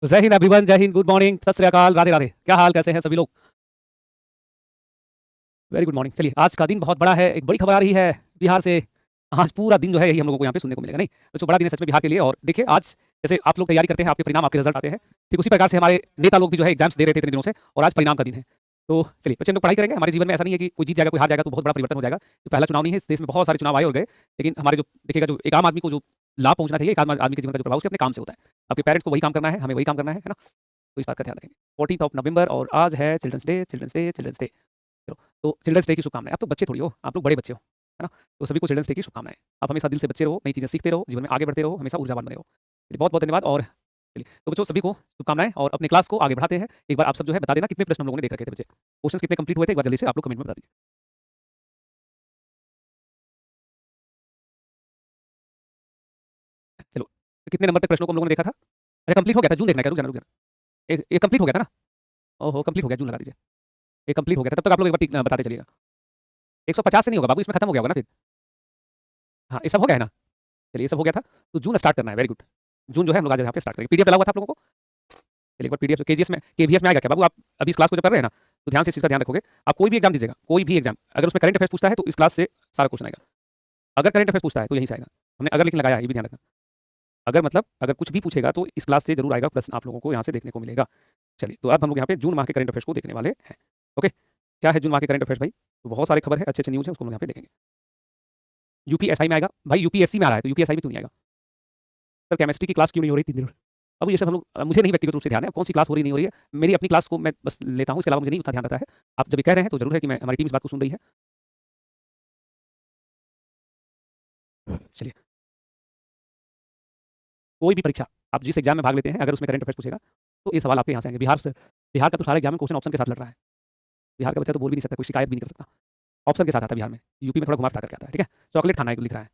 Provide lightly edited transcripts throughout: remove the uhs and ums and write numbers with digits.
जय हिंद एवरीवन, जय Hind, good morning, सत श्री अकाल, राधे राधे। क्या हाल, कैसे हैं सभी लोग? Very good morning. चलिए, आज का दिन बहुत बड़ा है, एक बड़ी खबर आ रही है बिहार से। आज पूरा दिन जो है यही हम लोगों को यहाँ पे सुनने को मिलेगा। नहीं तो बड़ा दिन है सच में बिहार के लिए। और देखिए, आज जैसे आप लोग तैयारी करते हैं, आपके परिणाम, आपके रिजल्ट आते हैं, ठीक उसी प्रकार से हमारे नेता लोग भी जो है एग्जाम्स दे रहे थे इतने दिनों से, और आज परिणाम का दिन है। तो चलिए, बच्चे हम लोग पढ़ाई करेंगे। हमारे जीवन में ऐसा नहीं है कि कोई जीत जाएगा, कोई हार जाएगा तो बहुत बड़ा परिवर्तन हो जाएगा। तो पहला चुनाव नहीं है, इस देश में बहुत सारे चुनाव आए और गए, लेकिन हमारे जो देखिएगा, जो एक आम आदमी को जो लाभ पहुंचना चाहिए, एक आम आदमी के जीवन का जो प्रभाव उसके अपने काम से होता है। आपके पेरेंट्स को वही काम करना है, हमें वही काम करना है ना? तो इस बात का ध्यान रखेंगे। 14 ऑफ नवंबर और आज है children's day, children's day, children's day. चलो, तो चिल्ड्रंस डे की शुभकामनाएं। आप तो बच्चे थोड़ी हो, आप लोग बड़े बच्चे हो, है ना? तो सभी को चिल्ड्रंस डे की शुभकामनाएं। आप हमेशा दिल से बच्चे रहो, नई चीज़ें सीखते रहो, जीवन में आगे बढ़ते रहो, हमेशा ऊर्जावान बने रहो। चलिए, बहुत बहुत धन्यवाद। और चलिए, तो बच्चों सभी को शुभकामनाएं और अपने क्लास को आगे बढ़ाते हैं। एक बार आप सब जो है बता देना कितने प्रश्न हम लोगों ने देख रखे थे बच्चे, क्वेश्चन कितने कंप्लीट हुए थे, एक बार जल्दी से आप लोग कमेंट में बता दीजिए। चलो, तो कितने नंबर तक प्रश्नों को हम लोगों ने देखा था? अच्छा, कंप्लीट हो गया था, जून देखना है क्या? रुक जाना, रुक जाना। एक कंप्लीट हो गया था ना? ओहो, कंप्लीट हो गया, जून लगा दीजिए। एक कंप्लीट हो गया था, तब तक आप लोग एक बार बताते चलिएगा। 150 से नहीं होगा बाबू, इसमें खत्म हो गया होगा ना फिर। हाँ, ये सब हो गया है ना? चलिए, ये सब हो गया था, तो जून स्टार्ट करना है। Very good. जून जो है हम लोग आज यहाँ पे स्टार्ट करेंगे। पीडीएफ मिला हुआ था आप लोगों को? चलिए, एक बार पीडीएफ केजीएस में, केवीएस में आ गया क्या बाबू? आप अभी इस क्लास को जब कर रहे हैं ना, तो ध्यान से इस चीज़ का ध्यान रखोगे। आप कोई भी एग्जाम दीजिएगा, कोई भी एग्जाम, अगर उसमें करंट अफेयर्स पूछता है तो इस क्लास से सारा क्वेश्चन आएगा। अगर करंट अफेयर्स पूछता है तो यहीं से आएगा। हमने अगर लेकिन लगाया है, ये भी ध्यान रखना। अगर मतलब अगर कुछ भी पूछेगा तो इस क्लास से जरूर आएगा, प्रश्न आप लोगों को यहाँ से देखने को मिलेगा। चलिए, तो अब हम लोग यहाँ पे जून माह के करंट अफेयर्स को देखने वाले हैं। ओके, क्या है जून माह के करंट अफेयर्स भाई? तो बहुत सारी खबर है, अच्छे अच्छे न्यूज़ है, उसको हम लोग यहाँ पे देखेंगे। यूपीएसआई में आएगा भाई, यूपीएससी में आ रहा है तो यूपीएसआई में क्यों नहीं आएगा? सर, केमिस्ट्री की क्लास क्यों नहीं हो रही 3 दिन? अब ये सब हम लोग, मुझे नहीं व्यक्तिगत रूप से ध्यान है कौन सी क्लास हो रही नहीं हो रही है। मेरी अपनी क्लास को मैं बस लेता हूँ, इसके अलावा मुझे नहीं उतना ध्यान रहता है। आप जब ये कह रहे हैं तो जरूर है कि मैं, हमारी टीम इस बात को सुन रही है। चलिए, कोई भी परीक्षा, आप जिस एग्जाम में भाग लेते हैं, अगर उसमें करंट अफेयर्स पूछेगा तो ये सवाल आपके यहाँ से आएंगे। बिहार से, बिहार का तो सारा एग्जाम में क्वेश्चन ऑप्शन के साथ लड़ रहा है। बिहार का बच्चा तो बोल भी नहीं सकता, कोई शिकायत भी नहीं कर सकता। ऑप्शन के साथ आता है बिहार में। यूपी में थोड़ा घुमा फिरा करके आता है, ठीक है? चॉकलेट खाना है लिख रहा है।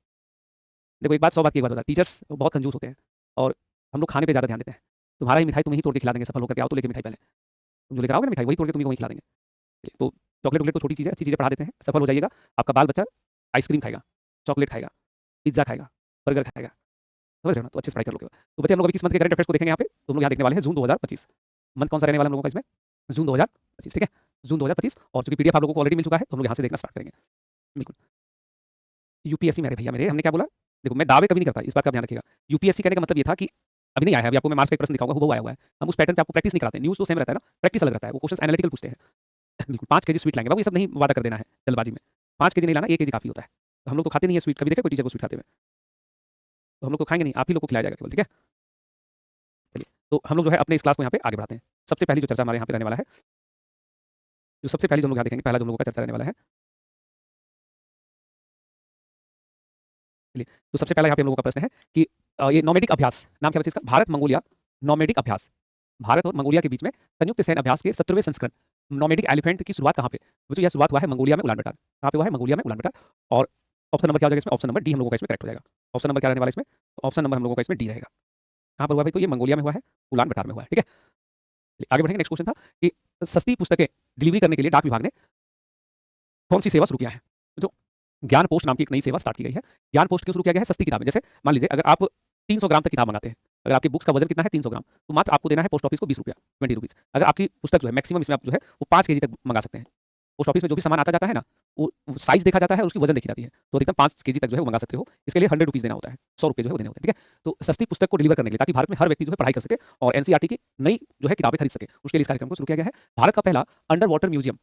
देखो, एक बात, 100 बात की एक बात बता, टीचर्स बहुत कंजूस होते हैं और हम लोग खाने पे ज़्यादा ध्यान देते हैं। तुम्हारा ही मिठाई तुम्हें ही तोड़ के खिला देंगे, सफल होकर के आओ तो लेके मिठाई पहले। तुम जो लेकर आओगे ना मिठाई, वही तोड़ के तुम्हें वहीं खिला देंगे। तो चॉकलेट वॉकलेट तो छोटी चीज़ है, अच्छी चीज़ें पढ़ा देते हैं, सफल हो जाइएगा। आपका बाल बच्चा आइसक्रीम खाएगा, चॉकलेट खाएगा, पिज्जा खाएगा, बर्गर खाएगा, समझ रहे हो ना? तो अच्छे से पढ़ाई कर लोगे। तो बच्चे, हम लोग अभी किस मंथ के करंट अफेयर्स को देखेंगे यहाँ पे? तो हम लोग यहाँ देखने वाले हैं जून 2025। मंथ कौन सा रहने वाला हम लोगों का इसमें? जून 2025, ठीक है? जून 2025। और चूंकि पीडीएफ आप लोगों को ऑलरेडी मिल चुका है, तो हम लोग यहाँ से देखना स्टार्ट करेंगे। बिल्कुल। यूपीएससी मेरे भैया मेरे, हमने क्या बोला? देखो, मैं दावे कभी नहीं करता, इस बात का ध्यान रखिएगा। यूपीएससी कहने का मतलब ये था कि अभी नहीं आया है, अभी आपको मैं मार्क्स का एक प्रश्न दिखाऊंगा, वो आया हुआ है। हम उस पैटर्न पे आपको प्रैक्टिस नहीं कराते, न्यूज़ तो सेम रहता है ना, प्रैक्टिस अलग रहता है। वो क्वेश्चन एनालिटिकल पूछते हैं। बिल्कुल, 5 केजी स्वीट लाएंगे बाबू, ये सब नहीं वादा कर देना है जल्दबाजी में। 5 केजी नहीं लाना, 1 केजी काफी होता है। तो हम लोग तो खाते नहीं है स्वीट, कभी देखा कोई टीचर को स्वीट खाते हुए? तो हम लोग तो खाएंगे नहीं, आप ही लोग को खिलाया जाएगा केवल, ठीक है? चलिए, तो हम लोग जो है अपने इस क्लास को यहाँ पे आगे बढ़ाते हैं। सबसे पहली जो चर्चा हमारे यहाँ पे रहने वाला है, जो सबसे पहली जो हम लोग यहाँ देखेंगे, पहला जो हम लोगों का चर्चा रहने वाला है। चलिए, तो सबसे पहला यहाँ पे हम लोगों का प्रश्न है कि ये नॉमेडिक अभ्यास, नाम क्या बच्चे इसका? भारत मंगोलिया नॉमेडिक अभ्यास। भारत और मंगोलिया के बीच में संयुक्त सैन्य अभ्यास के 17वें संस्करण नॉमेडिक एलिफेंट की शुरुआत कहाँ पे? बच्चों, यह शुरुआत हुआ है मंगोलिया में, उलान बटार। कहाँ पे हुआ है? मंगोलिया में, उलान बटार। और ऑप्शन नंबर क्या हो जाएगा इसमें? ऑप्शन नंबर डी हम लोगों का इसमें करेक्ट हो जाएगा। ऑप्शन नंबर क्या रहने वाला है इसमें? तो ऑप्शन नंबर हम लोगों का इसमें डी रहेगा। कहाँ पर हुआ भाई? तो ये मंगोलिया में हुआ है, उलान बटार में हुआ है, ठीक है? चलिए, आगे बढ़ेंगे। नेक्स्ट क्वेश्चन था कि सस्ती पुस्तकें डिलीवरी करने के लिए डाक विभाग ने कौन सी सेवा शुरू किया है? तो ज्ञान पोस्ट नाम की एक नई सेवा स्टार्ट की गई है। ज्ञान पोस्ट क्यों शुरू किया गया है? सस्ती किताबें, जैसे मान लीजिए अगर आप 300 ग्राम तक किताब मंगाते हैं, अगर आपकी बुक्स का वजन कितना है 300 ग्राम, तो मात्र आपको देना है पोस्ट ऑफिस को 20 रुपया, 20 रुपीज़। अगर आपकी पुस्तक जो है मैक्सिमम, इसमें आप जो है वो 5 केजी तक मंगा सकते हैं। पोस्ट ऑफिस में जो भी सामान आता जाता है ना, वो साइज देखा जाता है और उसकी वजन देखी जाती है, तो अधिकतम 5 केजी तक जो है वो मंगा सकते हो। इसके लिए 100 रुपीज़ देना होता है, 100 रुपये जो है वो देने होते हैं, ठीक है? तो सस्ती पुस्तक को डिलीवर करने के लिए, ताकि भारत में हर व्यक्ति जो है पढ़ाई कर सके और एनसीईआरटी की नई जो है किताबें खरीद सके, उसके लिए इस कार्यक्रम को शुरू किया गया है। भारत का पहला under water museum,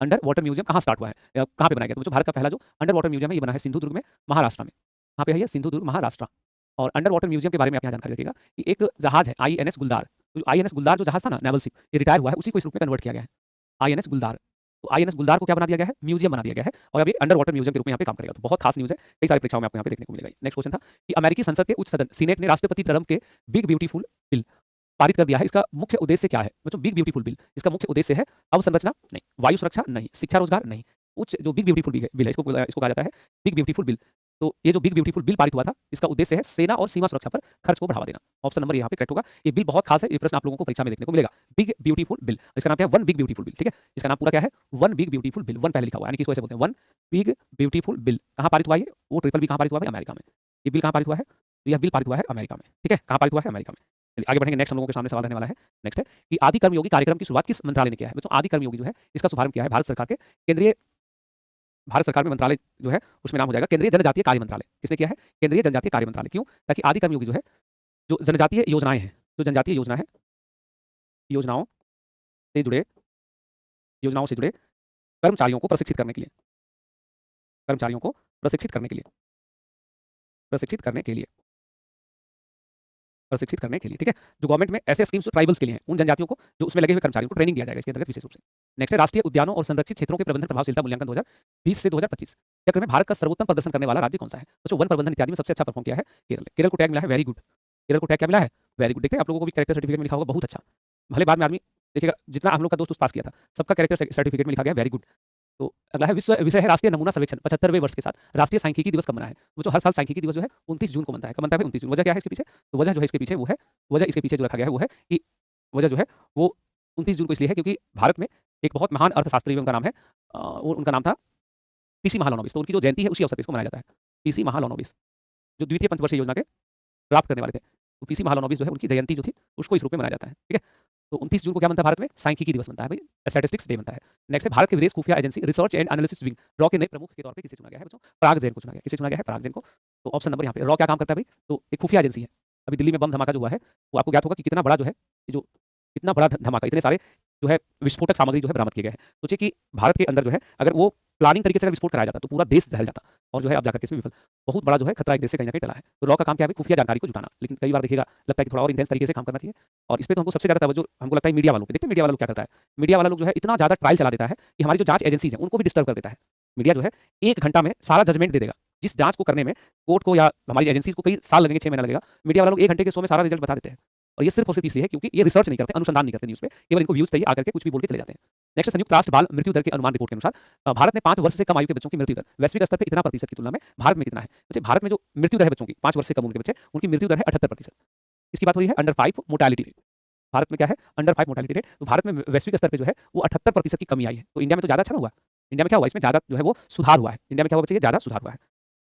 under water museum कहाँ स्टार्ट हुआ है, कहाँ पे बनाया गया? तो भारत का पहला जो अंडर वाटर म्यूजियम है, ये बना है सिंधुदुर्ग में, महाराष्ट्र में। कहाँ पे है ये? सिंधुदुर्ग, महाराष्ट्र। और अंडर वाटर म्यूजियम के बारे में आप यहाँ जानकारी रखिएगा कि एक जहाज है आईएनएस गुलदार। तो आईएनएस गुलदार जो जहाज था ना, नेवल शिप, ये रिटायर हुआ है, उसी को इस रूप में कन्वर्ट किया गया है, आईएनएस गुलदार। तो आईएनएस गुलदार को क्या बना दिया गया है? म्यूजियम बना दिया गया है, और अब ये अंडर वाटर म्यूजियम के रूप में यहाँ पे काम करेगा। तो बहुत खास न्यूज़ है, कई सारी परीक्षाओं में आपको यहाँ पे देखने को मिलेगा। नेक्स्ट क्वेश्चन था कि अमेरिकी संसद के उच्च सदन सीनेट ने राष्ट्रपति ट्रम्प के बिग ब्यूटीफुल बिल पारित कर दिया है। इसका मुख्य उद्देश्य क्या है? मतलब बिग ब्यूटीफुल बिल, इसका मुख्य उद्देश्य है अवसंरचना नहीं, वायु सुरक्षा नहीं, शिक्षा रोजगार नहीं, उच्च जो बिग ब्यूटीफुल बिल है, इसको कहा जाता है बिग ब्यूटीफुल बिल। तो ये जो बिग ब्यूटीफुल बिल पारित हुआ था, इसका उद्देश्य है सेना और सीमा सुरक्षा पर खर्च को बढ़ावा देना। ऑप्शन नंबर यहाँ पे करेक्ट होगा। ये बिल बहुत खास है, ये प्रश्न आप लोगों को परीक्षा में देखने को मिलेगा। बिग ब्यूटीफुल बिल, इसका नाम क्या है? वन बिग ब्यूटीफुल बिल, ठीक है? इसका नाम पूरा क्या है? One big beautiful bill, one पहले लिखा हुआ है, यानी कि इसको ऐसे बोलते हैं वन बिग ब्यूटीफुल बिल। कहाँ पारित हुआ ये? वो ट्रिपल बी कहाँ पारित हुआ है? अमेरिका में। ये बिल कहाँ पारित हुआ है? तो यह बिल पारित हुआ है अमेरिका में, ठीक है? कहाँ पारित हुआ है? अमेरिका में। चलिए आगे बढ़ेंगे। नेक्स्ट हम लोगों के सामने सवाल रहने वाला है। नेक्स्ट है कि आदि कर्मयोगी कार्यक्रम की शुरुआत किस मंत्रालय ने किया है? बच्चों आदि कर्मयोगी जो है इसका शुभारंभ किया है भारत सरकार के केंद्रीय, भारत सरकार में मंत्रालय जो है उसमें नाम हो जाएगा केंद्रीय जनजातीय कार्य मंत्रालय। किसने किया है? केंद्रीय जनजातीय कार्य मंत्रालय। क्यों? ताकि आदि कर्मयोगी जो है, जो जनजातीय योजनाएं हैं, जो जनजातीय योजना है, योजनाओं से जुड़े, योजनाओं से जुड़े कर्मचारियों को प्रशिक्षित करने के लिए, कर्मचारियों को प्रशिक्षित करने के लिए, प्रशिक्षित करने के लिए, प्रशिक्षित करने के लिए, ठीक है। जो गवर्नमेंट में ऐसे स्कीम्स ट्राइबल्स के लिए हैं, उन जनजातियों को जो उसमें लगे हुए कर्मचारियों को ट्रेनिंग दिया जाएगा इसके अंतर्गत विशेष रूप से। नेक्स्ट है राष्ट्रीय उद्यानों और संरक्षित क्षेत्रों के प्रबंधन प्रभावशीलता मूल्यांकन 2020 से 2025 चक्र में भारत का सर्वोत्तम प्रदर्शन करने वाला राज्य कौन सा है? बच्चों वन प्रबंधन इत्यादि में सबसे अच्छा परफॉर्म किया है केरल। केरल को टैग मिला है वेरी गुड। केरल को टैग क्या मिला है? Very good. देखते हैं आप लोगों को भी कैरेक्टर सर्टिफिकेट में लिखा होगा बहुत अच्छा। भले बाद में आदमी देखिएगा, जितना हम लोग का दोस्त उस पास किया था सबका कैरेक्टर सर्टिफिकेट में लिखा गया वेरी गुड। तो अगला है विश्व विषय है राष्ट्रीय नमूना सर्वेक्षण 75वें वर्ष के साथ राष्ट्रीय सांख्यिकी दिवस कब मना है? वो जो हर साल सांख्यिकी दिवस जो है 29 जून को बनता है। कब बनता है? 29 जून। वजह क्या है इसके पीछे? तो वजह जो है इसके पीछे वो है, वजह इसके पीछे जो रखा गया है वो है कि वजह जो है वो 29 जून को इसलिए है क्योंकि भारत में एक बहुत महान अर्थशास्त्री, उनका नाम है उनका नाम था पीसी महालनोबिस। तो उनकी जो जयंती है उसी अवसर पर इसको मनाया जाता है। पीसी महालनोबिस जो द्वितीय पंचवर्षीय योजना के प्राप्त करने वाले थे, तो पीसी महालनोबिस जो है उनकी जयंती जो थी उसको इस रूप में मनाया जाता है, ठीक है। तो 29 जून को क्या बनता है भारत में? सांख्यिकी दिवस बनता है भाई, स्टैटिस्टिक्स डे बनता है। नेक्स्ट है भारत के विदेश खुफिया agency research and analysis wing raw के नए प्रमुख के तौर पे किसे चुना गया है बच्चों? पराग जैन को चुना गया। किसे चुना गया है? पराग जैन को। तो ऑप्शन नंबर यहाँ पे रॉ क्या काम करता है भाई? तो एक खुफिया एजेंसी है। अभी दिल्ली में बम धमाका जो हुआ है वो आपको ज्ञात होगा कि कितना बड़ा जो है, ये जो इतना बड़ा धमाका, इतने सारे जो है विस्फोटक सामग्री जो है बरामद किए गए हैं। सोचिए कि भारत के अंदर जो है अगर वो प्लानिंग तरीके से अगर विस्फोट कराया जाता तो पूरा देश दहल जाता, और जो है अब जाकर के इसमें विफल। बहुत बड़ा जो है खतरा एक देश से कहीं ना कहीं टला है। तो रॉ का काम क्या है? खुफिया जानकारी को जुटाना। लेकिन कई बार देखिएगा लगता है कि थोड़ा और इंटेंस तरीके से काम करना चाहिए, और इस पे तो हमको सबसे ज़्यादा तवज्जो हमको लगता है मीडिया वालों को। देखते हैं मीडिया वाला लोग क्या करता है। मीडिया वाला लोग जो है इतना ज़्यादा ट्रायल चला देता है कि हमारी जो जांच एजेंसीज हैं उनको भी डिस्टर्ब कर देता है। मीडिया जो है 1 घंटा में सारा जजमेंट दे देगा। जिस जांच को करने में कोर्ट को या हमारी एजेंसीज को कई साल लगेंगे, 6 महीना लगेगा, मीडिया वाला लोग 1 घंटे के शो में सारा रिजल्ट बता देते हैं। और ये सिर्फ और सिर्फ इसलिए है क्योंकि ये रिसर्च नहीं करते, अनुसंधान नहीं करते न्यूज़ पे, केवल इनको व्यूज चाहिए, आकर के कुछ भी बोल के चले जाते हैं। नेक्स्ट संयुक्त राष्ट्र बाल मृत्यु दर के अनुमान रिपोर्ट के अनुसार भारत में 5 वर्ष से कम आयु के बच्चों की मृत्यु दर वैश्विक स्तर पर इतना प्रतिशत की तुलना में भारत में कितना है? बच्चे भारत में जो मृत्यु दर है बच्चों की 5 वर्ष से कम उम्र के बच्चे, उनकी मृत्यु दर है 78%। इसकी बात हो रही है अंडर 5 मोर्टालिटी रेट। भारत में क्या है? Under 5 mortality rate. तो भारत में वैश्विक स्तर पर जो है वो 78% की कमी आई है। तो इंडिया में तो ज़्यादा अच्छा हुआ। इंडिया में क्या हुआ? इसमें ज़्यादा जो है वो सुधार हुआ है। इंडिया में क्या हुआ बच्चे? ज़्यादा सुधार हुआ है।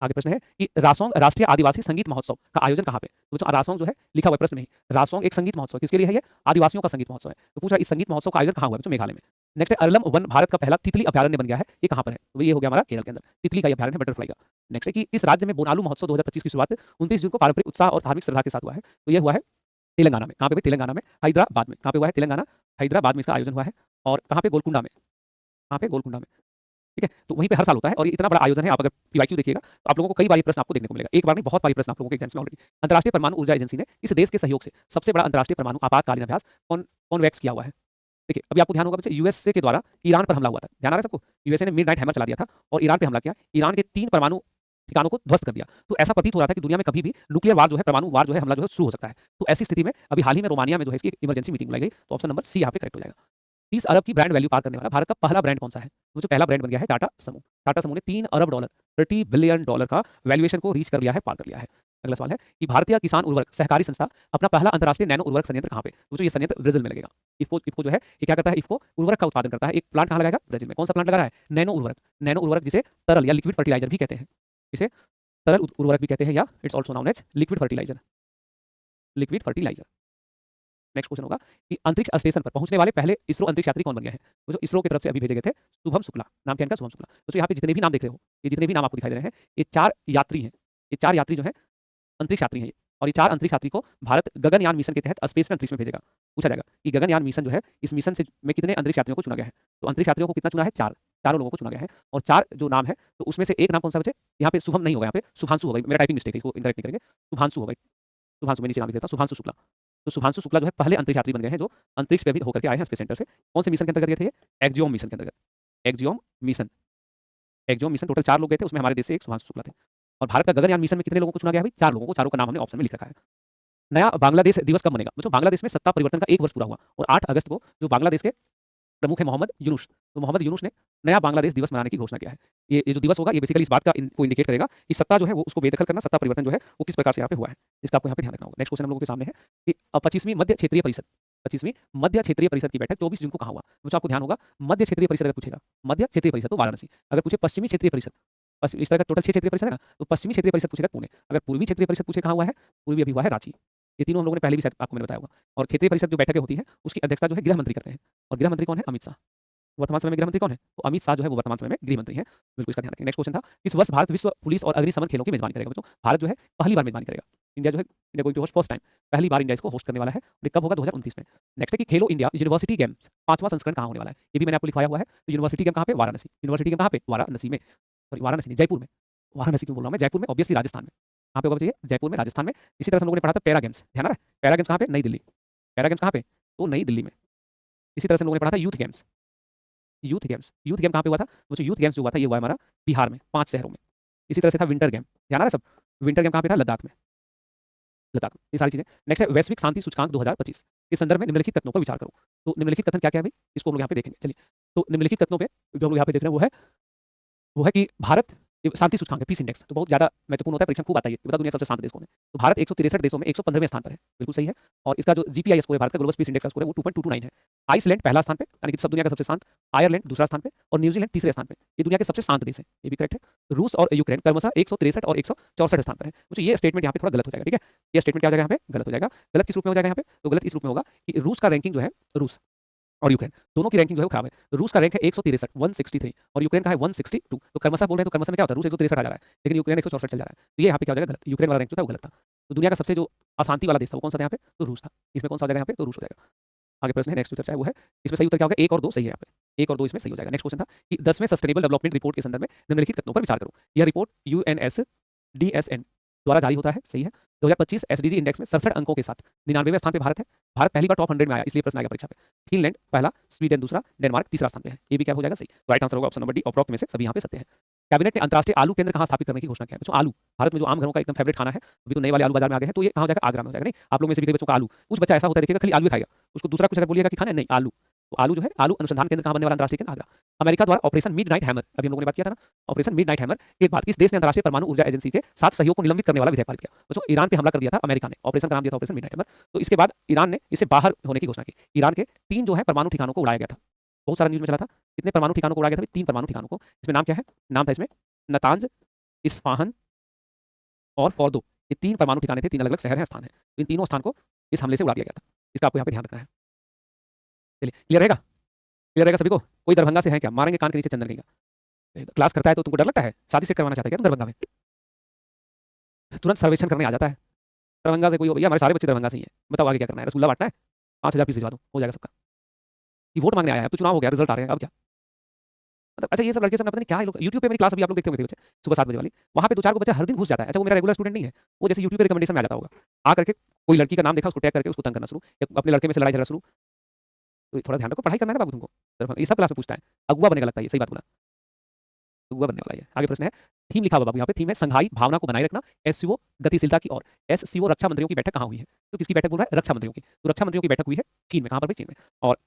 आगे प्रश्न है कि रासोंग राष्ट्रीय आदिवासी संगीत महोत्सव का आयोजन कहाँ पे? तो जो रासोंग जो है लिखा हुआ है प्रश्न में ही, रासोंग एक संगीत महोत्सव किसके लिए है? ये आदिवासियों का संगीत महोत्सव है। तो पूछा इस संगीत महोत्सव का आयोजन कहाँ हुआ है? बच्चों मेघालय में। नेक्स्ट है अरलम वन भारत का पहला तितली अभ्यारण्य बन गया है, ये कहाँ पर है? तो ये हो गया हमारा केरल के अंदर, तितली का अभ्यारण्य, बटरफ्लाई का। नेक्स्ट है कि इस राज्य में बोनालू महोत्सव 2025 की शुरुआत 29 जून को पारंपरिक उत्साह और धार्मिक श्रद्धा के साथ हुआ है। तो ये हुआ है तेलंगाना में। कहाँ पे? तेलंगाना में, हैदराबाद में। कहाँ पे हुआ है? तेलंगाना हैदराबाद में इसका आयोजन हुआ है। और कहाँ पे? गोलकुंडा में। कहाँ पे? गोलकुंडा में, ठीक है। तो वहीं पे हर साल होता है और ये इतना बड़ा आयोजन है। आप अगर पीवाईक्यू देखिएगा तो आप लोगों को कई बार ये प्रश्न आपको देखने को मिलेगा। एक बार नहीं, बहुत बार ये प्रश्न आप लोगों के एग्जाम्स में ऑलरेडी। अंतर्राष्ट्रीय परमाणु ऊर्जा एजेंसी ने इस देश के सहयोग से सबसे बड़ा अंतर्राष्ट्रीय परमाणु आपातकालीन अभ्यास कॉन्वेक्स किया हुआ है। देखिए अभी आपको ध्यान होगा बच्चे, यूएसए के द्वारा ईरान पर हमला हुआ था। ध्यान आ रहा है सबको? यूएसए ने मिडनाइट हैमर चला दिया था और ईरान पे हमला किया। ईरान के 3 परमाणु ठिकानों को ध्वस्त कर दिया। तो ऐसा प्रतीत हो रहा था कि दुनिया में कभी भी न्यूक्लियर वार जो है, परमाणु वार जो है, हमला जो है शुरू हो सकता है। तो ऐसी स्थिति में अभी हाल ही में रोमानिया में जो है इसकी इमरजेंसी मीटिंग बुलाई गई। तो ऑप्शन नंबर सी यहाँ पे करेक्ट हो जाएगा। 30 अरब की ब्रांड वैल्यू पार करने वाला भारत का पहला ब्रांड कौन सा है? वो जो पहला ब्रांड बन गया है टाटा समूह। टाटा समूह ने $3 अरब 30 बिलियन डॉलर का वैल्यूएशन को रीच कर लिया है, पार कर लिया है। अगला सवाल है कि भारतीय किसान उर्वरक सहकारी संस्था अपना पहला अंतर्राष्ट्रीय नैनो उर्वरक संयंत्र कहाँ पे? तो जो ये संयंत्र ब्राजील में लगेगा। इफ्को जो है ये क्या करता है? इफ्को उर्वरक का उत्पादन करता है। एक प्लांट कहाँ लगाएगा? ब्राजील में। कौन सा प्लांट लगा रहा है? नैनो उर्वरक। नैनो उर्वरक जिसे तरल या लिक्विड फर्टिलाइजर भी कहते हैं, इसे तरल उर्वरक भी कहते हैं, या it's also known as liquid fertiliser. Liquid fertiliser. Next question होगा कि अंतरिक्ष स्टेशन पर पहुंचने वाले पहले इसरो अंतरिक्ष यात्री कौन बन गए हैं? वो जो इसरो की तरफ से अभी भेजे गए थे शुभम शुक्ला। नाम क्या इनका? शुभम शुक्ला। तो यहाँ पे जितने भी नाम देख रहे हो, ये जितने भी नाम आपको दिखाई दे रहे हैं, ये 4 यात्री हैं। ये 4 यात्री जो है अंतरिक्ष यात्री हैं ये। और ये 4 अंतरिक्ष यात्री को भारत गगनयान मिशन के तहत स्पेस में अंतरिक्ष में भेजेगा। पूछा जाएगा कि गगनयान मिशन जो है, इस मिशन से में कितने अंतरिक्ष यात्रियों को चुना गया है? तो अंतरिक्ष यात्रियों को कितना चुना है? 4। चारों लोगों को चुना गया है। और 4 जो नाम है, तो उसमें से एक नाम कौन सा बचे? यहाँ पे शुभम नहीं होगा, यहाँ पे शुभांशु होगा। मेरा टाइपिंग मिस्टेक है, इसको इंटरेक्ट नहीं करेंगे। शुभांशु होगा। शुभांशु, मैं नीचे नाम लिख देता हूं, शुभांशु शुक्ला। तो शुभांशु शुक्ला जो है पहले अंतरिक्ष यात्री बन गए हैं जो अंतरिक्ष पे भी होकर के आए हैं स्पेस सेंटर से। कौन से मिशन के अंतर्गत गए थे ये? एक्जियोम मिशन के अंतर्गत। Axiom mission. Axiom mission total 4 लोग गए थे, उसमें हमारे देश से एक शुभांशु शुक्ला थे। और भारत का गगनयान मिशन में कितने लोगों को चुना गया है? 4 लोगों को। चारों का नाम हमने ऑप्शन में लिख रखा है। नया बांग्लादेश दिवस कब मनेगा? बच्चों बांग्लादेश में सत्ता परिवर्तन का 1 वर्ष पूरा हुआ और 8 अगस्त को जो बांग्लादेश के प्रमुख है मोहम्मद यूनुस, तो मोहम्मद यूनुस ने नया बांग्लादेश दिवस मनाने की घोषणा किया है। ये जो दिवस होगा ये बेसिकली इस बात का को इंडिकेट करेगा कि सत्ता जो है वो उसको बेदखल करना, सत्ता परिवर्तन जो है वो किस प्रकार से यहाँ पे हुआ है, इसका आपको यहाँ पे ध्यान रखना होगा। नेक्स्ट क्वेश्चन हम लोगों के सामने है कि 25वीं मध्य क्षेत्रीय परिषद, 25वीं मध्य क्षेत्रीय परिषद की बैठक 24 जून को कहाँ हुआ? मुझे आपको ध्यान होगा मध्य क्षेत्रीय परिषद अगर पूछेगा, मध्य क्षेत्रीय परिषद तो वाराणसी। अगर पूछे पश्चिमी क्षेत्रीय परिषद, इस तरह का टोटल 6 क्षेत्रीय परिषद है ना, तो पश्चिमी क्षेत्रीय परिषद पूछेगा पुणे। अगर पूर्वी क्षेत्रीय परिषद पूछे कहाँ हुआ है? पूर्वी अभी हुआ है रांची। ये तीनों हम लोगों ने पहले भी शायद आपको मैंने बताया होगा। और क्षेत्रीय परिषद जो बैठकें होती हैं, उसकी अध्यक्षता जो है गृह मंत्री करते हैं। और गृह मंत्री कौन है? अमित शाह। वर्तमान समय में गृह मंत्री कौन है? तो अमित शाह जो है वो वर्तमान समय में गृह मंत्री हैं। बिल्कुल इसका ध्यान रखें। नेक्स्ट क्वेश्चन था, इस वर्ष भारत विश्व पुलिस और अग्निशमन खेलों की मेजबानी करेगा बच्चों। भारत जो है पहली बार मेजबानी करेगा। इंडिया जो है India going to host first time, पहली बार इंडिया इसको होस्ट करने वाला है। और ये कब होगा? 2029 में। नेक्स्ट है कि खेलो इंडिया यूनिवर्सिटी गेम्स 5वां संस्करण कहाँ होने वाला है? ये भी मैंने आपको लिखवाया हुआ है। तो यूनिवर्सिटी गेम कहाँ पे? वाराणसी। यूनिवर्सिटी गेम कहाँ पे? वाराणसी में। सॉरी वाराणसी नहीं, जयपुर में। वाराणसी क्यों बोल रहा हूँ मैं? जयपुर में, ऑब्वियसली राजस्थान में। कहाँ पे होगा बच्चे? जयपुर में, राजस्थान में। इसी तरह से हम लोगों ने पढ़ा था पैरा गेम्स, ध्यान आ रहा है? पैरा गेम्स कहाँ पे? नई दिल्ली। पैरा गेम्स कहाँ पे? तो नई दिल्ली में। इसी तरह से हम लोगों ने पढ़ा था youth games. Youth games, youth game कहाँ पे हुआ था? वो जो यूथ गेम्स जो हुआ था ये हुआ है हमारा बिहार में 5 शहरों में। इसी तरह से था विंटर गेम, ध्यान आ रहा है सब? विंटर गेम कहाँ पे था? लद्दाख में। लद्दाख में। ये सारी चीजें। नेक्स्ट है वैश्विक शांति सूचकांक 2025 के संदर्भ में निम्नलिखित कथनों पर विचार करो। तो निम्नलिखित कथन क्या क्या है भाई? इसको हम लोग यहाँ पे देखेंगे। चलिए, तो निम्नलिखित कथनों पे जो हम लोग यहाँ पे देख रहे हैं वो है कि भारत शांति सूचकांक है, पीस इंडेक्स, तो बहुत ज्यादा महत्वपूर्ण होता है, परीक्षा में खूब आता है ये, बता दुनिया के सबसे शांत देश कौन है? तो भारत 163 देशों में 115वें स्थान पर है, बिल्कुल सही है। और इसका जो जीपीआई स्कोर है, भारत का ग्लोबल पीस इंडेक्स का स्कोर है, वो 2.229 है। आइसलैंड पहला स्थान पे, यानी कि सब दुनिया का सबसे शांत। आयरलैंड दूसरा स्थान पे और न्यूजीलैंड तीसरे स्थान पे। ये दुनिया के सबसे शांत देश है, ये भी करेक्ट है। रूस और यूक्रेन क्रमशः 163 और 164 स्थान पर है। मुझे ये स्टेटमेंट यहाँ पे थोड़ा गलत हो जाएगा, ठीक है? ये स्टेटमेंट क्या हो जाएगा? यहाँ पे गलत हो जाएगा। गलत किस रूप में हो जाएगा यहाँ पे? तो गलत इस रूप में होगा कि रूस का रैंकिंग जो है, रूस और यूक्रेन दोनों की रैंकिंग जो है वो खराब है। रूस का रैंक है 163 163 और यूक्रेन का है 162। तो क्रमशः बोल रहे हैं, तो क्रमशः में क्या होता है? रूस 163 आ जा रहा है, लेकिन यूक्रेन 164 चल जा रहा है। तो ये यहाँ पे क्या हो जाएगा? गलत। यूक्रेन वाला रैंक जो था वो गलत था। तो दुनिया का सबसे जो अशांति वाला देश था वो कौन सा था यहाँ पे? तो रूस था। इसमें कौन सा हो जाएगा यहाँ पे? तो रूस हो जाएगा। आगे प्रश्न है, नेक्स्ट जो चर्चा है वो है, इसमें सही उत्तर क्या होगा? 1 और 2 सही है यहाँ पे, 1 और 2 इसमें सही हो जाएगा। नेक्स्ट क्वेश्चन था कि 10वें सस्टेनेबल डेवलपमेंट रिपोर्ट के संदर्भ में निम्नलिखित कथनों पर विचार करो। यह रिपोर्ट यूएनएसडीएसएन द्वारा जारी होता है, सही है। 2025 एसडीजी इंडेक्स में 67 अंकों के साथ 99वें स्थान पे भारत है। भारत पहली बार टॉप 100 में आया, इसलिए प्रश्न आएगा परीक्षा पे। फिनलैंड पहला, स्वीडन दूसरा, डेनमार्क तीसरा स्थान पे है। ये भी क्या हो जाएगा? सही। राइट आंसर होगा ऑप्शन नंबर डी, उपरोक्त में से सभी यहाँ पे सत्य है। कैबिनेट ने अंतर्राष्ट्रीय आलू केंद्र कहाँ स्थापित करने की घोषणा किया है? बच्चों आलू भारत में जो आम घरों का एकदम फेवरेट खाना है, अभी तो नए वाले आलू बाजार में आ गए हैं, तो ये कहाँ हो जाएगा? आगरा में हो जाएगा। नहीं, आप लोग में से भी कई बच्चों का आलू, कुछ बच्चा ऐसा होता है देखिएगा खाली आलू ही खाएगा, उसको दूसरा कुछ अगर बोलिएगा कि खाना है, नहीं आलू। तो आलू जो है, आलू अनुसंधान केंद्र कहाँ बनने वाला? अंतर्राष्ट्रीय केंद्र आगरा। अमेरिका द्वारा ऑपरेशन मिडनाइट हैमर, अभी हम लोगों ने बात किया था ना, ऑपरेशन मिडनाइट हैमर के बाद किस देश ने अंतर्राष्ट्रीय परमाणु ऊर्जा एजेंसी के साथ सहयोग को निलंबित करने वाला विधेयक पारित किया? बच्चों ईरान पे हमला कर दिया था अमेरिका ने, ऑपरेशन का नाम दिया था ऑपरेशन मिडनाइट हैमर। तो इसके बाद ईरान ने इससे बाहर होने की घोषणा की। ईरान के 3 जो है परमाणु ठिकानों को उड़ाया गया था, बहुत सारा न्यूज में चला था। कितने परमाणु ठिकानों को उड़ाया गया था? 3 परमाणु ठिकानों को। इसमें नाम क्या है? नाम था इसमें नतांज, इस्फाहान और फॉर्दो। ये 3 परमाणु ठिकाने थे, 3 अलग अलग शहर हैं, स्थान है। तो इन तीनों स्थान को इस हमले से उड़ा दिया गया था। इसका आपको यहाँ पे ध्यान रखना है। चलिए, क्लियर रहेगा? क्लियर रहेगा सभी को? कोई दरभंगा से है क्या? मारेंगे कान के नीचे चंदन का। क्लास करता है तो तुमको डर लगता है? शादी से करवाना चाहता है क्या तुम दरभंगा में? तुरंत सर्वेक्षण करने आ जाता है। दरभंगा से कोई हो भैया? हमारे सारे बच्चे दरभंगा से ही हैं, बताओ आगे क्या करना है? रसगुल्ला बांटना है? 5000 पीस भिजवा दो, हो जाएगा सबका। ये वोट मांगने आया है, अब तो चुनाव हो गया, रिजल्ट आ रहे हैं, अब क्या? मतलब अच्छा, ये सब लड़के सब पता नहीं क्या है लोग। यूट्यूब पे मेरी क्लास अभी आप लोग देखते होंगे बच्चे, सुबह 7 बजे वाली, वहाँ पे 2-4 को बच्चा हर दिन घुस जाता है। अच्छा, वो मेरा रेगुलर स्टूडेंट नहीं है, वो जैसे यूट्यूब पे रिकमेंडेशन में आ जाता होगा, आ करके कोई लड़की का नाम देखा, उसको टैग करके उसको तंग करना शुरू, या अपने लड़के में से लड़ाई झगड़ा शुरू। तो थोड़ा ध्यान रखो, पढ़ाई करना है ना बाबू तुमको। ये सब क्लास में पूछता है, अगुआ बनेगा लगता है, ये सही बात बोला, अगुआ बनने वाला है। आगे प्रश्न है, थीम लिखा हुआ बाबू यहाँ पे, थीम है संघाई भावना को बनाए रखना, एससीओ गतिशीलता की ओर। एससीओ रक्षा मंत्रियों की बैठक कहाँ हुई है? तो किसकी बैठक बोल रहा है? रक्षा मंत्रियों की। तो रक्षा मंत्रियों की बैठक हुई है चीन में। कहाँ पर? चीन में। और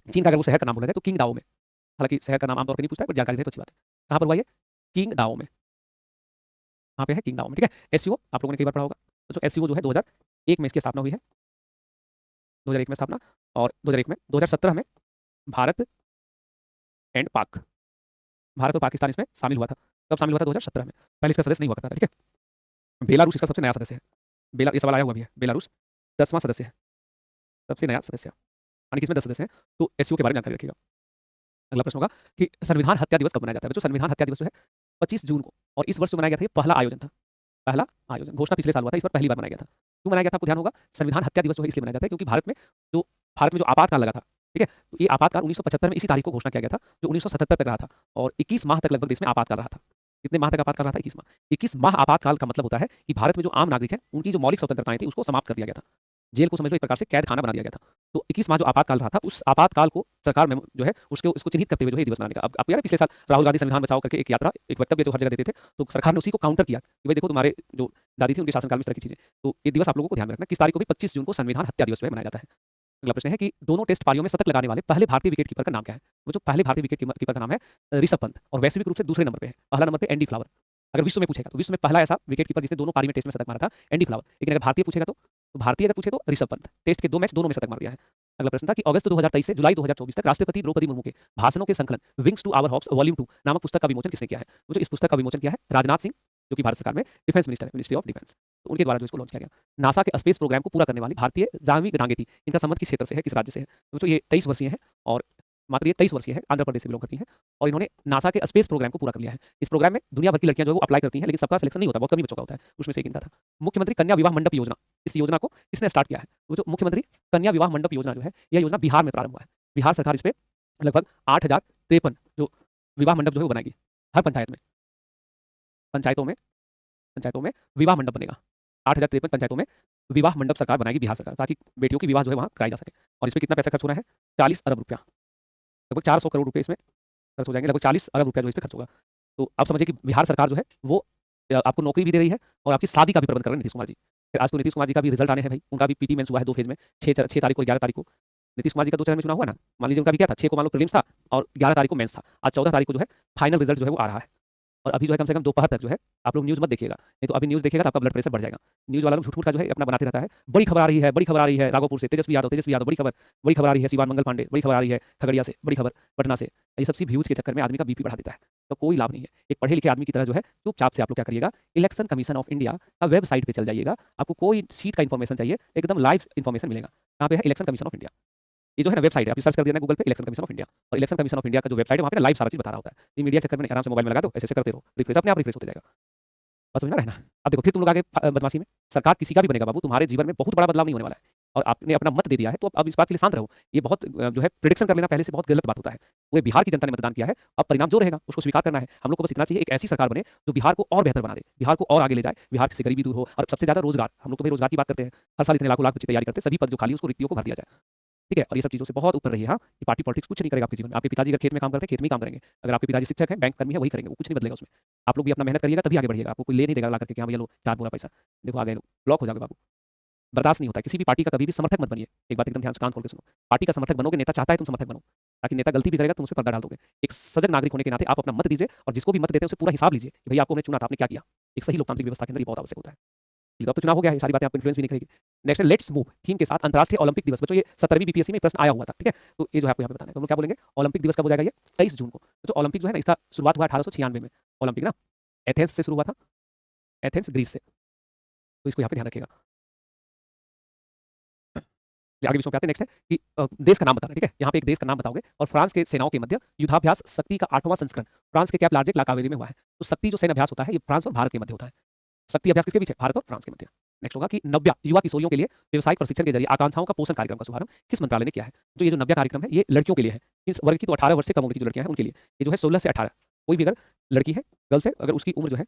चीन का अगर वो शहर का नाम बोला जाए तो किंगडाओ में। हालांकि शहर का नाम आमतौर पर नहीं पूछता है, पर जानकारी दे तो अच्छी बात है। कहाँ पर हुआ ये? किंगडाओ में। कहाँ पे है? किंगडाओ में, ठीक है। एससीओ आप लोगों ने कई बार पढ़ा होगा। तो जो एससीओ जो है 2001 में इसकी स्थापना हुई है, 2001 में स्थापना, और 2001 में 2017 में भारत एंड पाक, भारत और पाकिस्तान इसमें शामिल हुआ था। कब शामिल हुआ था? 2017 में। पहले इसका सदस्य नहीं हुआ करता था, ठीक है। बेलारूस इसका सबसे नया सदस्य है। ये सवाल आया हुआ भी है। बेलारूस 10वां सदस्य है, सबसे नया सदस्य, यानी कि इसमें 10 सदस्य हैं। तो एससीओ के बारे में जानकारी रखिएगा। अगला प्रश्न होगा कि संविधान हत्या दिवस कब मनाया जाता है? बच्चों संविधान हत्या दिवस जो है 25 जून को, और इस वर्ष जो मनाया गया था ये पहला आयोजन था। पहला आयोजन, घोषणा पिछले साल हुआ था, इस बार पहली बार मनाया गया था। क्यों मनाया गया था? आपको ध्यान होगा, संविधान हत्या दिवस जो है इसलिए मनाया जाता है क्योंकि भारत में जो आपातकाल लगा था, ठीक है, तो ये आपातकाल 1975 में इसी तारीख को घोषणा किया गया था, जो 1977 तक रहा था, और 21 माह तक लगभग देश में आपातकाल रहा था। कितने माह तक आपातकाल रहा था? 21 माह। 21 माह आपातकाल का मतलब होता है कि भारत में जो आम नागरिक है उनकी जो मौलिक स्वतंत्रताएं थी उसको समाप्त कर दिया गया था। जेल को समझ लो एक प्रकार से कैद खाना बना दिया गया था। तो 21 माह जो आपातकाल रहा था, उस आपातकाल को सरकार में जो है उसको चिन्हित करते हुए जो है दिवस मनाने का। अब आपको याद है पिछले साल राहुल गांधी संविधान बचाओ करके एक यात्रा, एक वक्तव्य जो हर जगह देते थे, तो सरकार ने उसी को काउंटर किया कि भाई देखो तुम्हारे जो दादी थी उनके शासनकाल में इस तरह की चीजें। तो ये दिवस आप लोगों को ध्यान में रखना, किस तारीख को भी 25 जून को संविधान हत्या दिवस जो है मनाया जाता है। अगला प्रश्न है कि दोनों टेस्ट पारियों में शतक लगाने वाले पहले भारतीय विकेट कीपर का नाम क्या है? वो जो पहले भारतीय विकेट कीपर का नाम है ऋषभ पंत, और वैश्विक रूप से दूसरे नंबर पे है, पहला नंबर पे एंडी फ्लावर। अगर विश्व में पूछेगा तो विश्व में पहला ऐसा विकेट कीपर जिसने दोनों पारी में टेस्ट में शतक मारा था, एंडी फ्लावर। लेकिन अगर भारतीय पूछेगा तो भारतीय अगर पूछे तो ऋषभ पंत, टेस्ट के 2 मैच दोनों में शतक मार दिया है। अगला प्रश्न था कि अगस्त 2023 से जुलाई 2024 तक राष्ट्रपति द्रौपदी मुर्मू के भाषणों के संकलन wings to our hopes volume 2 नामक पुस्तक का विमोचन किसने किया है? वो जो इस पुस्तक का विमोचन किया है राजनाथ सिंह जो कि भारत सरकार में डिफेंस मिनिस्टर है, मिनिस्ट्री ऑफ डिफेंस, तो उनके द्वारा जो इसको लॉन्च किया गया। नासा के स्पेस प्रोग्राम को पूरा करने वाली भारतीय जाह्नवी डांगे थी, इनका संबंध किस क्षेत्र से है, किस राज्य से है? तो ये 23 वर्षीय है और मात्र ये 23 वर्षीय है, आंध्र प्रदेश से बिलोंग करती हैं और इन्होंने नासा के स्पेस प्रोग्राम को पूरा कर लिया है। इस प्रोग्राम में दुनिया भर की लड़कियां जो है वो अप्लाई करती हैं, लेकिन सबका सिलेक्शन नहीं होता, बहुत कम ही बच्चों का होता है, उसमें से एक इनका था। मुख्यमंत्री कन्या विवाह मंडप योजना, इस योजना को किसने स्टार्ट किया है? वो जो मुख्यमंत्री कन्या विवाह मंडप योजना जो है, यह योजना बिहार में प्रारंभ हुआ है। बिहार सरकार इस पे लगभग 8053 जो विवाह मंडप जो है वो बनाएगी। हर पंचायत में, पंचायतों में विवाह मंडप बनेगा। 8053 पंचायतों में विवाह मंडप सरकार बनाएगी बिहार सरकार, ताकि बेटियों की विवाह जो है वहाँ कराई जा सके। और इस पे कितना पैसा खर्च हो रहा है? 40 अरब रुपया, लगभग 400 करोड़ रुपए इसमें खर्च हो जाएंगे, लगभग 40 अरब रुपया जो इस पे खर्च होगा। तो आप समझिए कि बिहार सरकार जो है वो आपको नौकरी भी दे रही है और आपकी शादी का भी प्रबंध कर रहे हैं नीतीश कुमार जी। फिर आज तो नीतीश कुमार जी का भी रिजल्ट आने हैं भाई, उनका भी पीटी मेंस हुआ है 2 फेज में, 6 तारीख को 11 तारीख को। नीतीश कुमार जी का 2 चरण में चुनाव हुआ ना, मान लीजिए उनका भी क्या था, 6 को मान लो प्रीलिम्स था और 11 तारीख को मेंस था। आज 14 तारीख को जो है फाइनल रिजल्ट जो है वो आ रहा है। और अभी जो है कम से कम दोपहर तक जो है आप लोग न्यूज़ मत देखिएगा, नहीं तो अभी न्यूज़ देखिएगा तो आपका ब्लड प्रेशर बढ़ जाएगा। न्यूज़ वाला लोग झूठ-मूठ का जो है अपना बनाते रहता है। बड़ी खबर आ रही है, बड़ी खबर आ रही है राघोपुर से, तेजस्वी यादव बड़ी खबर आ रही है सिवान मंगल पांडे, बड़ी खबर आ रही है खगड़िया से, बड़ी खबर पटना से। ये सब सी व्यूज़ के चक्कर में आदमी का बीपी बढ़ा देता है, तो कोई लाभ नहीं है। एक पढ़े लिखे आदमी की तरह जो है चुपचाप से आप लोग क्या करिएगा, इलेक्शन कमीशन ऑफ इंडिया का वेबसाइट पे चल जाइएगा। आपको कोई सीट का इन्फॉर्मेशन चाहिए, एकदम लाइव इन्फॉर्मेशन मिलेगा। कहाँ पे है? Election commission of India. ये जो है ना वेबसाइट है, आप सर्च कर देना गूगल पे इलेक्शन कमीशन ऑफ इंडिया, और इलेक्शन कमीशन ऑफ इंडिया का जो वेबसाइट है वहाँ पे लाइव सारा चीज़ बता रहा होता है। ये मीडिया चक्कर में आराम से मोबाइल में लगा दो, ऐसे करते रहो, रिफ्रेश अपने आप रिफ्रेश होते जाएगा। बस समझ में आ रहा है ना? अब देखो फिर तुम लोग आगे बदमाशी में, सरकार किसी का भी बनेगा बाबू, तुम्हारे जीवन में बहुत बड़ा बदलाव नहीं होने वाला है और आपने अपना मत दे दिया है, तो अब इस बात के लिए शांत रहो। ये बहुत जो है प्रेडिक्शन कर लेना पहले से बहुत गलत बात होता है। पूरे बिहार की जनता ने मतदान किया है, अब परिणाम जो रहेगा उसको स्वीकार करना है। हम लोग को बस इतना चाहिए, एक ऐसी सरकार बने जो बिहार को और बेहतर बना दे, बिहार को और आगे ले जाए, बिहार से गरीबी दूर हो और सबसे ज़्यादा रोजगार। हम लोग तो भाई रोजगार की बात करते हैं, हर साल इतने लाखों लाख बच्चे तैयारी करते हैं, सभी पद जो खाली है उसको रिक्तियों को भर दिया जाए, ठीक है? और ये सब चीज़ों से बहुत ऊपर रहिए। हाँ, ये पार्टी पॉलिटिक्स कुछ नहीं करेगा आपके जीवन में। आपके पिताजी अगर खेत में काम करते हैं, खेत में ही काम करेंगे। अगर आपके पिताजी शिक्षक हैं, बैंक कर्मी हैं, वही करेंगे, वो कुछ नहीं बदलेगा उसमें। आप लोग भी अपना मेहनत करिएगा तभी आगे बढ़िएगा। आपको कोई ले नहीं देगा ला करके कि हाँ भैया लो 4 बोरा पैसा, देखो आ गए लोग, ब्लॉक हो जाओगे बाबू। बर्दाश्त नहीं होता है, किसी भी पार्टी का कभी भी समर्थक मत बनिए। एक बात एकदम ध्यान से कान खोल के सुनो, पार्टी का समर्थक बनोगे, नेता चाहता है तुम समर्थक बनो, ताकि नेता गलती भी करेगा तुम उस पे पर्दा डाल दोगे। एक सजग नागरिक होने के नाते आप अपना मत दीजिए और जिसको भी मत देते हैं उससे पूरा हिसाब लीजिए कि भैया आपको हमने चुना था, आपने क्या किया। एक सही लोकतांत्रिक व्यवस्था के अंदर ये बहुत आवश्यक होता है। तो अब तो चुनाव हो गया है, ये सारी बातें आपको इन्फ्लुएंस भी नहीं करेगी। नेक्स्ट है लेट्स मूव थीम के साथ अंतर्राष्ट्रीय ओलंपिक दिवस। बच्चों ये 17वीं बीपीएससी में प्रश्न आया हुआ था, ठीक है? तो ये जो है आपको यहाँ पे बताना है, तो हम लोग क्या बोलेंगे, ओलंपिक दिवस कब हो जाएगा? ये 23 जून को। तो ओलंपिक जो है ना, इसका शुरुआत हुआ 1896 में, ओलंपिक ना एथेंस से शुरू हुआ था, एथेंस ग्रीस से, तो इसको यहाँ पे ध्यान रखिएगा। आगे विषयों पे आते हैं। नेक्स्ट है कि देश का नाम बताना, ठीक है? यहाँ पे एक देश का नाम बताओगे और फ्रांस के सेनाओं के मध्य युद्धाभ्यास शक्ति का 8वां संस्करण फ्रांस के कैप लार्जेक ला कावेरी में हुआ है। तो शक्ति जो सैन्य अभ्यास होता है ये फ्रांस और भारत के मध्य होता है। शक्ति अभ्यास किसके बीच है? भारत और फ्रांस के मध्य। नेक्स्ट होगा कि नव्या युवा किशोरियों के लिए व्यावसायिक प्रशिक्षण के जरिए आकांक्षाओं का पोषण कार्यक्रम का शुभारंभ किस मंत्रालय ने किया है? जो ये जो नव्या कार्यक्रम है ये लड़कियों के लिए है, इस वर्ग की, तो 18 वर्ष से कम उम्र की जो लड़कियां हैं उनके लिए। ये जो है 16 से 18, कोई भी अगर लड़की है, गर्ल्स है, अगर उसकी उम्र जो है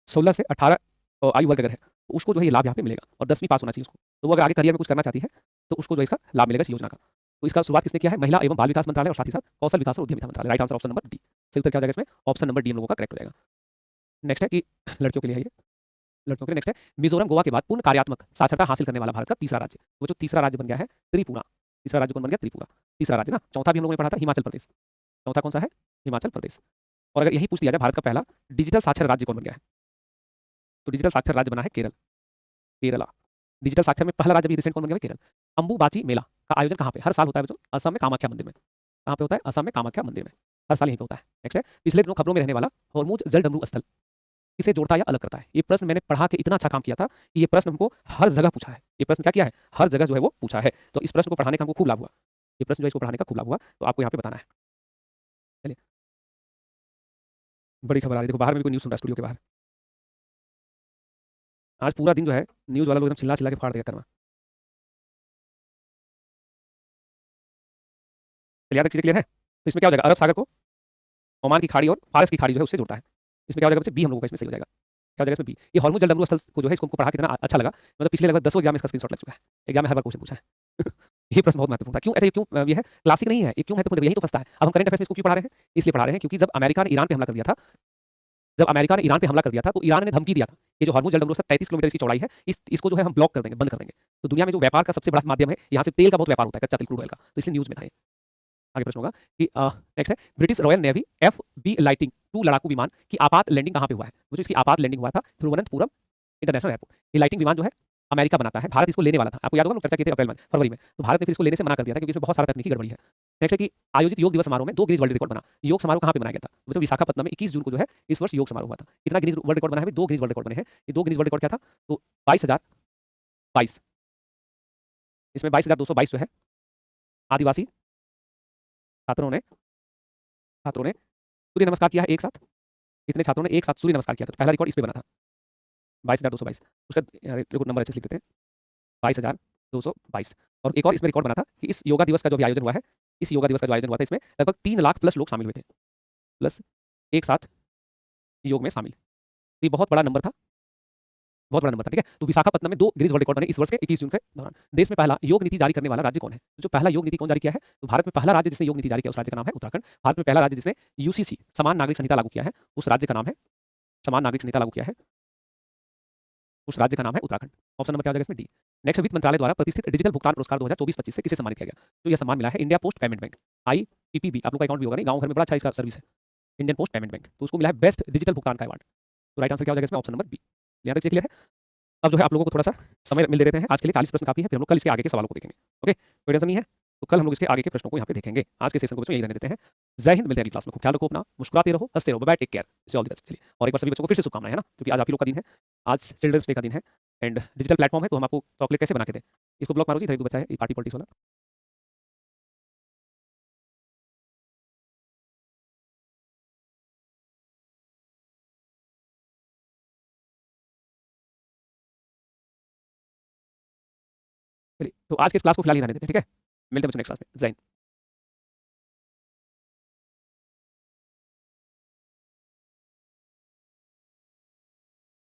16 से 18 आयु वर्ग अगर है, तो उसको जो है ये लाभ यहाँ पे मिलेगा और 10वीं पास होना चाहिए उसको। तो वो अगर आगे करियर में कुछ करना चाहती है तो उसको जो है इसका लाभ मिलेगा इस योजना का। तो इसका शुरुआत किसने किया है? महिला एवं बाल विकास मंत्रालय और साथ ही साथ कौशल विकास और उद्यमिता मंत्रालय। Right answer option number D. सही उत्तर क्या हो जाएगा इसमें? ऑप्शन नंबर डी हम लोगों का करेक्ट हो जाएगा। नेक्स्ट है कि लड़कियों के लिए है ये, लड़कियों के लिए। नेक्स्ट है मिजोरम गोवा के बाद पूर्ण कार्यात्मक साक्षरता हासिल करने वाला भारत का तीसरा राज्य। वो जो तीसरा राज्य बन गया है त्रिपुरा। तीसरा राज्य कौन बन गया? त्रिपुरा। तीसरा राज्य ना, चौथा भी हम लोगों ने पढ़ा था हिमाचल प्रदेश। चौथा कौन सा है? हिमाचल प्रदेश। और अगर यही पूछ लिया जाए भारत का पहला डिजिटल साक्षर राज्य कौन बन गया है, तो डिजिटल साक्षर राज्य बना है केरल। केरला। डिजिटल साक्षर में पहला राज्य भी रिसेंट कौन बन गया है? केरल। अंबुबाची मेला का आयोजन कहाँ पे हर साल होता है बच्चों? असम में कामाख्या मंदिर में। कहाँ पे होता है? असम में कामाख्या मंदिर में, हर साल यहीं पे होता है। नेक्स्ट है पिछले दिनों खबरों में रहने वाला हॉर्मुज जल डमरू स्थल किसे जोड़ता है या अलग करता है? ये प्रश्न मैंने पढ़ा के इतना अच्छा काम किया था कि ये प्रश्न हमको हर जगह पूछा है। ये प्रश्न क्या किया है? हर जगह जो है वो पूछा है। तो इस प्रश्न को पढ़ाने का हमको खूब लाभ हुआ। ये प्रश्न जो है इसको पढ़ाने का खूब लाभ हुआ, तो आपको यहाँ पे बताना है। चलिए, बड़ी खबर आ रही है, देखो बाहर में भी कोई न्यूज़ सुन रहा है स्टूडियो के बाहर। आज पूरा दिन जो है न्यूज़ वाला लोग एकदम चिल्ला चिल्ला के फाड़ देगा करना। चलिए यहाँ तक चीज़ें क्लियर है? तो इसमें क्या हो जाएगा? अरब सागर को ओमान की खाड़ी और फारस की खाड़ी जो है उससे जोड़ता है। इसमें क्या हो जाएगा बच्चे? बी हम लोगों का इसमें सही हो जाएगा। क्या हो जाएगा इसमें? बी। ये हॉर्मुज जल डमरू स्थल को जो है इसको हमको पढ़ा के इतना अच्छा लगा, मतलब पिछले लगभग 10 एग्जाम में इसका स्क्रीनशॉट लग चुका है। एग्जाम में हर बार क्वेश्चन पूछा है। ये प्रश्न बहुत महत्वपूर्ण था। क्यों ऐसा? क्यों ये है क्लासिक नहीं है, ये क्यों है? तो यही तो फंसता है। अब हम करंट अफेयर्स में इसको क्यों पढ़ा रहे हैं? इसलिए पढ़ा रहे हैं क्योंकि जब अमेरिका ने ईरान पे हमला कर दिया था, तो ईरान ने धमकी दिया था, ये जो हॉर्मुज जल डमरू 33 किलोमीटर इसकी चौड़ाई है, इसको जो है हम ब्लॉक कर देंगे, बंद कर देंगे। तो दुनिया में जो व्यापार का सबसे बड़ा माध्यम है, यहाँ से तेल का बहुत व्यापार होता है, कच्चा तेल, क्रूड ऑयल का, तो इसलिए न्यूज़ में था ये। आगे प्रश्न होगा कि नेक्स्ट है British royal navy FB lighting 2 लड़ाकू विमान की आपात लैंडिंग कहाँ पे हुआ है? वो जो इसकी आपात लैंडिंग हुआ था तिरुवनंतपुरम इंटरनेशनल एयरपोर्ट। ये लाइटिंग विमान जो है अमेरिका बनाता है, भारत इसको लेने वाला था। आपको याद होगा, हम चर्चा किए थे अप्रैल में, फरवरी में। तो भारत ने फिर इसको लेने से मना कर दिया था, क्योंकि इसमें बहुत सारा तकनीकी गड़बड़ी है। नेक्स्ट है कि आयोजित योग दिवस समारोह में 2 गिनीज वर्ल्ड रिकॉर्ड बना। योग समारोह कहाँ पे मनाया गया था? तो विशाखापत्तनम में 21 जून को जो है इस वर्ष योग समारोह हुआ था। कितना गिनीज वर्ल्ड रिकॉर्ड बना है? 2 गिनीज वर्ल्ड रिकॉर्ड बने हैं। ये 2 गिनीज वर्ल्ड रिकॉर्ड क्या था? तो 22,022, इसमें 22,222 जो है आदिवासी छात्रों ने सूर्य नमस्कार किया है एक साथ। कितने छात्रों ने एक साथ सूर्य नमस्कार किया था? तो पहला रिकॉर्ड इस पे बना था, 22,222। उसका देखो नंबर अच्छे से लिख देते हैं, 22,222। और एक और इसमें रिकॉर्ड बना था कि इस योगा दिवस का जो भी आयोजन हुआ है, इस योगा दिवस का जो आयोजन हुआ था, इसमें लगभग 3 लाख प्लस लोग शामिल हुए थे, प्लस एक साथ योग में शामिल। तो ये बहुत बड़ा नंबर था, बहुत बड़ा नंबर था, ठीक है। तो विशाखापत्तनम में 2 गिनीज वर्ल्ड रिकॉर्ड बने इस वर्ष के 21 जून के दौरान। देश में पहला योग नीति जारी करने वाला राज्य कौन है? तो जो पहला योग नीति कौन जारी किया है? तो भारत में पहला राज्य जिसने योग नीति जारी किया उस राज्य का नाम है उत्तराखंड। भारत में पहला राज्य जिसने यूसीसी समान नागरिक संहिता लागू किया है उस राज्य का नाम है, समान नागरिक संहिता लागू किया है उस राज्य का नाम है उत्तराखंड। ऑप्शन नंबर क्या हो जाएगा इसमें? डी। नेक्स्ट, वित्त मंत्रालय द्वारा प्रतिष्ठित डिजिटल भुगतान पुरस्कार 2024-25 से किसे सम्मानित किया गया? तो यह सम्मान मिला है India post payment bank, IPPB. आप लोग का अकाउंट भी होगा नहीं, गांव घर में बड़ा अच्छा इसका सर्विस है, इंडियन पोस्ट पेमेंट बैंक। तो उसको मिला है बेस्ट डिजिटल भुगतान का अवार्ड। तो राइट आंसर क्या हो जाएगा इसमें? Option number B. यहाँ तक क्लियर है? अब जो है आप लोगों को थोड़ा सा समय मिल देते हैं आज के लिए, 40 प्रश्न काफी है, फिर हम लोग कल इसके आगे के सवालों को देखेंगे। ओके, कोई टेंशन नहीं है। तो कल हम लोग इसके आगे के प्रश्नों को यहाँ पे देखेंगे। आज के सेशन को बच्चों यही रहने देते हैं। जय हिंद, मिलते हैं अगली क्लास में। खूब ख्याल रखो अपना, मुस्कुराते रहो, हंसते रहो, bye bye, take care, all the best. चलिए, और एक बार सभी बच्चों को फिर से शुभकामनाएं, है ना, क्योंकि आज आप ही लोग का दिन है, आज चिल्ड्रंस डे का दिन है एंड डिजिटल प्लेटफॉर्म है, तो हम आपको चॉकलेट कैसे बना के दें। इसको ब्लॉक मारो जी, इधर एक दो बच्चा है, ये पार्टी पॉलिटिक्स वाला। चलिए, तो आज के इस क्लास को फिलहाल ही रहने देते हैं, ठीक है। मिलते हैं बच्चों नेक्स्ट क्लास में। जय हिंद।